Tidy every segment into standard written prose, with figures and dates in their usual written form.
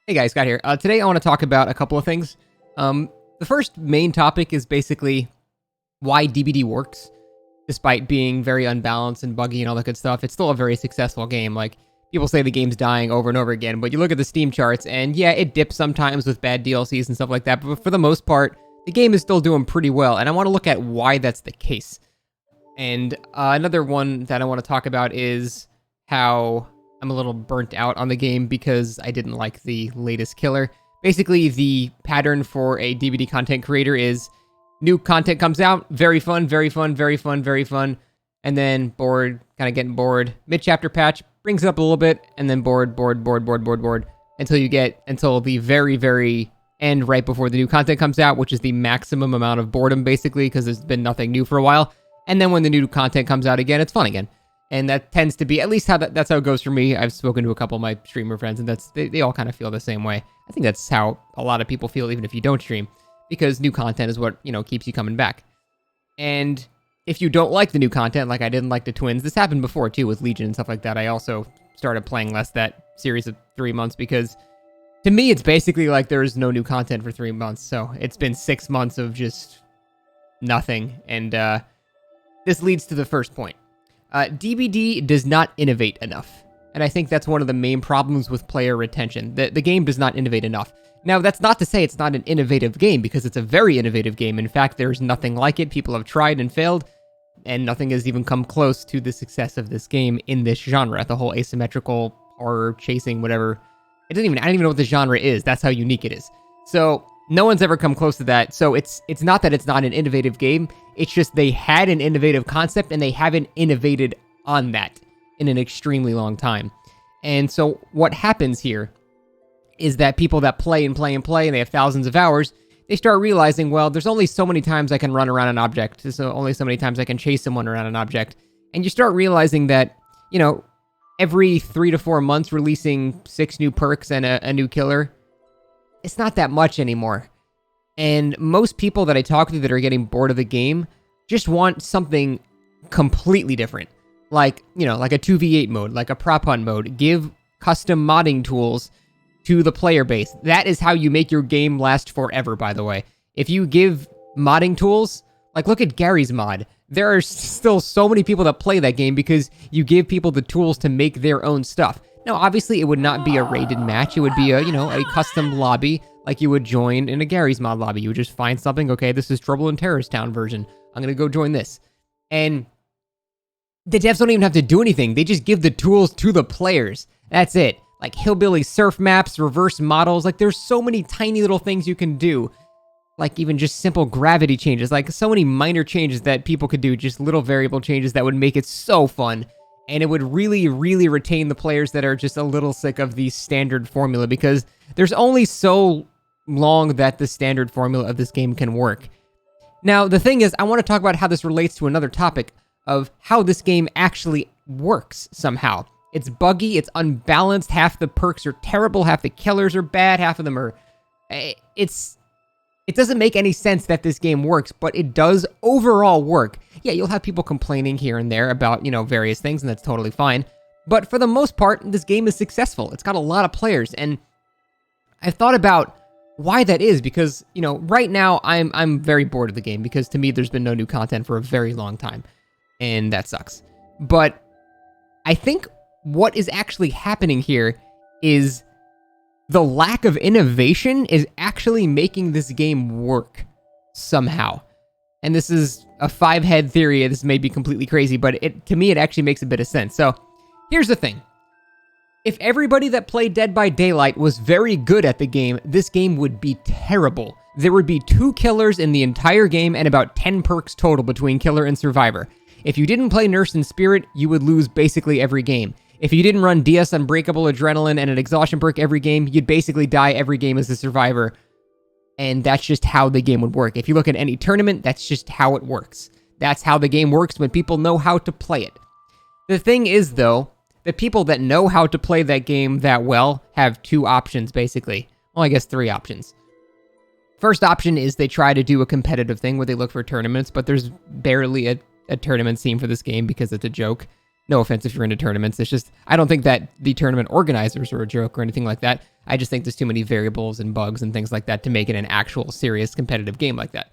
Hey guys, Scott here. Today I want to talk about a couple of things. The first main topic is basically why DBD works, despite being very unbalanced and buggy and all that good stuff. It's still a very successful game. Like, people say the game's dying over and over again, but you look at the Steam charts, and yeah, it dips sometimes with bad DLCs and stuff like that, but for the most part, the game is still doing pretty well, and I want to look at why that's the case. And another one that I want to talk about is how I'm a little burnt out on the game because I didn't like the latest killer. Basically, the pattern for a DBD content creator is new content comes out, very fun, very fun, very fun, very fun, and then bored, kind of getting bored. Mid-chapter patch brings it up a little bit, and then bored, until the very, very end right before the new content comes out, which is the maximum amount of boredom, basically, because there's been nothing new for a while. And then when the new content comes out again, it's fun again. And that tends to be, at least that's how it goes for me. I've spoken to a couple of my streamer friends, and they all kind of feel the same way. I think that's how a lot of people feel, even if you don't stream, because new content is what, keeps you coming back. And if you don't like the new content, like I didn't like the Twins, this happened before too with Legion and stuff like that. I also started playing less that series of 3 months because to me, it's basically like there's no new content for 3 months. So it's been 6 months of just nothing. And this leads to the first point. DBD does not innovate enough. And I think that's one of the main problems with player retention. The game does not innovate enough. Now, that's not to say it's not an innovative game, because it's a very innovative game. In fact, there's nothing like it. People have tried and failed, and nothing has even come close to the success of this game in this genre. The whole asymmetrical horror chasing, whatever. I don't even know what the genre is. That's how unique it is. So no one's ever come close to that. So it's not that it's not an innovative game. It's just they had an innovative concept and they haven't innovated on that in an extremely long time. And so what happens here is that people that play and play and play, and they have thousands of hours, they start realizing, well, there's only so many times I can run around an object. There's only so many times I can chase someone around an object. And you start realizing that, every 3 to 4 months releasing 6 new perks and a new killer, it's not that much anymore. And most people that I talk to that are getting bored of the game just want something completely different. Like, like a 2v8 mode, like a prop hunt mode. Give custom modding tools to the player base. That is how you make your game last forever, by the way. If you give modding tools, like look at Gary's mod. There are still so many people that play that game because you give people the tools to make their own stuff. Now, obviously, it would not be a rated match. It would be a custom lobby like you would join in a Gary's mod lobby. You would just find something, okay, this is Trouble in Terrorist Town version. I'm going to go join this. And the devs don't even have to do anything. They just give the tools to the players. That's it. Like hillbilly surf maps, reverse models. Like there's so many tiny little things you can do. Like even just simple gravity changes. Like so many minor changes that people could do. Just little variable changes that would make it so fun. And it would really, really retain the players that are just a little sick of the standard formula, because there's only so long that the standard formula of this game can work. Now, the thing is, I want to talk about how this relates to another topic of how this game actually works somehow. It's buggy, it's unbalanced, half the perks are terrible, half the killers are bad, half of them are... It doesn't make any sense that this game works, but it does overall work. Yeah, you'll have people complaining here and there about, various things, and that's totally fine. But for the most part, this game is successful. It's got a lot of players, and I've thought about why that is, because, right now I'm very bored of the game, because to me there's been no new content for a very long time, and that sucks. But I think what is actually happening here is the lack of innovation is actually making this game work somehow. And this is a 5-head theory. This may be completely crazy, but to me, it actually makes a bit of sense. So here's the thing. If everybody that played Dead by Daylight was very good at the game, this game would be terrible. There would be 2 killers in the entire game and about 10 perks total between killer and survivor. If you didn't play Nurse and Spirit, you would lose basically every game. If you didn't run DS Unbreakable, Adrenaline, and an Exhaustion perk every game, you'd basically die every game as a survivor. And that's just how the game would work. If you look at any tournament, that's just how it works. That's how the game works when people know how to play it. The thing is, though, the people that know how to play that game that well have 2 options, basically. Well, I guess 3 options. First option is they try to do a competitive thing where they look for tournaments, but there's barely a tournament scene for this game because it's a joke. No offense if you're into tournaments. It's just, I don't think that the tournament organizers are a joke or anything like that. I just think there's too many variables and bugs and things like that to make it an actual serious competitive game like that.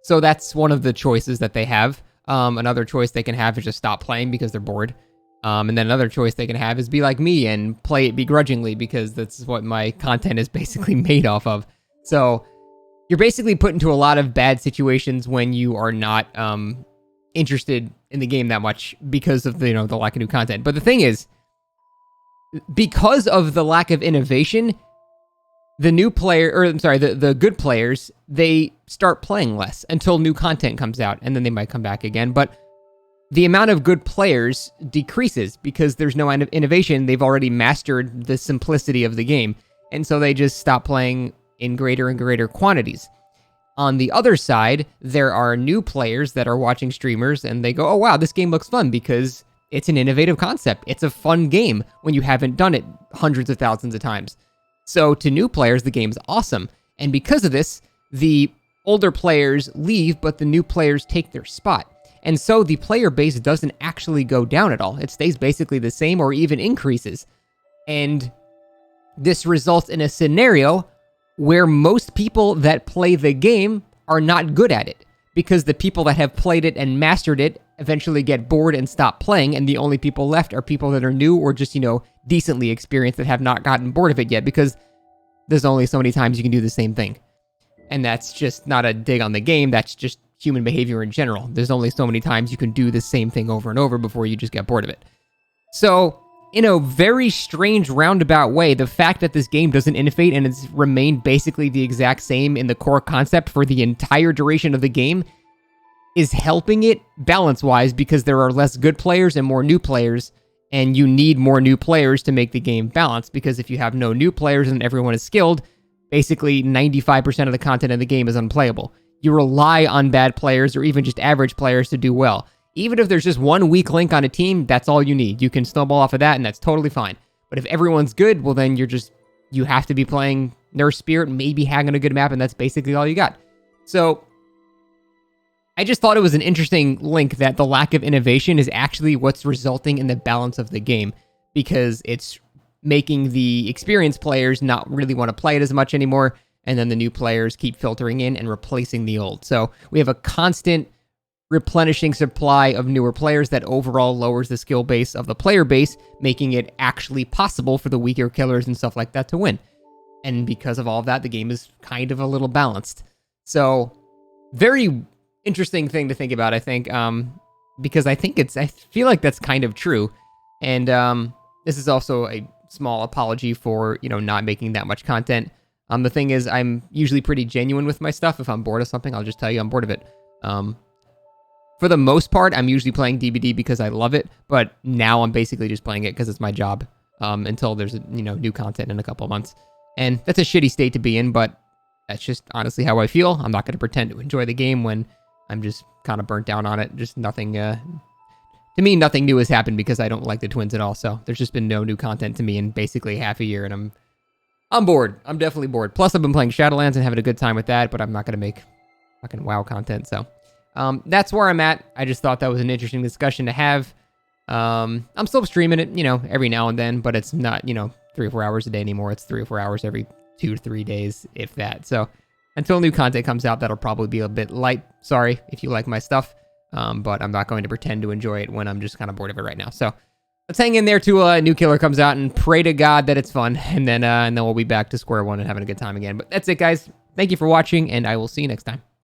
So that's one of the choices that they have. Another choice they can have is just stop playing because they're bored. And then another choice they can have is be like me and play it begrudgingly because that's what my content is basically made off of. So you're basically put into a lot of bad situations when you are not interested in the game that much because of the lack of new content. But the thing is, because of the lack of innovation, the good players, they start playing less until new content comes out, and then they might come back again. But the amount of good players decreases because there's no innovation. They've already mastered the simplicity of the game, and so they just stop playing in greater and greater quantities. On the other side, there are new players that are watching streamers, and they go, oh wow, this game looks fun because it's an innovative concept. It's a fun game when you haven't done it hundreds of thousands of times. So to new players, the game's awesome. And because of this, the older players leave, but the new players take their spot. And so the player base doesn't actually go down at all. It stays basically the same or even increases. And this results in a scenario where most people that play the game are not good at it, because the people that have played it and mastered it eventually get bored and stop playing, and the only people left are people that are new or just, decently experienced that have not gotten bored of it yet, because there's only so many times you can do the same thing. And that's just not a dig on the game, that's just human behavior in general. There's only so many times you can do the same thing over and over before you just get bored of it. So, in a very strange roundabout way, the fact that this game doesn't innovate and it's remained basically the exact same in the core concept for the entire duration of the game is helping it balance-wise, because there are less good players and more new players, and you need more new players to make the game balanced, because if you have no new players and everyone is skilled, basically 95% of the content in the game is unplayable. You rely on bad players or even just average players to do well. Even if there's just one weak link on a team, that's all you need. You can snowball off of that, and that's totally fine. But if everyone's good, well then you have to be playing Nurse Spirit, maybe hanging a good map, and that's basically all you got. So I just thought it was an interesting link that the lack of innovation is actually what's resulting in the balance of the game, because it's making the experienced players not really want to play it as much anymore, and then the new players keep filtering in and replacing the old. So we have a constant replenishing supply of newer players that overall lowers the skill base of the player base, making it actually possible for the weaker killers and stuff like that to win. And because of all of that, the game is kind of a little balanced. So, very interesting thing to think about, I think, because I feel like that's kind of true. And this is also a small apology for, not making that much content. The thing is, I'm usually pretty genuine with my stuff. If I'm bored of something, I'll just tell you I'm bored of it. For the most part, I'm usually playing DBD because I love it, but now I'm basically just playing it because it's my job, until there's, new content in a couple of months. And that's a shitty state to be in, but that's just honestly how I feel. I'm not going to pretend to enjoy the game when I'm just kind of burnt down on it. Just nothing, to me, nothing new has happened because I don't like the Twins at all, so there's just been no new content to me in basically half a year, and I'm bored. I'm definitely bored. Plus, I've been playing Shadowlands and having a good time with that, but I'm not going to make fucking WoW content, so that's where I'm at. I just thought that was an interesting discussion to have. I'm still streaming it, every now and then, but it's not, 3 or 4 hours a day anymore. It's 3 or 4 hours every 2 to 3 days, if that. So until new content comes out, that'll probably be a bit light. Sorry if you like my stuff, but I'm not going to pretend to enjoy it when I'm just kind of bored of it right now. So let's hang in there till a new killer comes out and pray to God that it's fun, and then we'll be back to square one and having a good time again. But that's it, guys. Thank you for watching, and I will see you next time.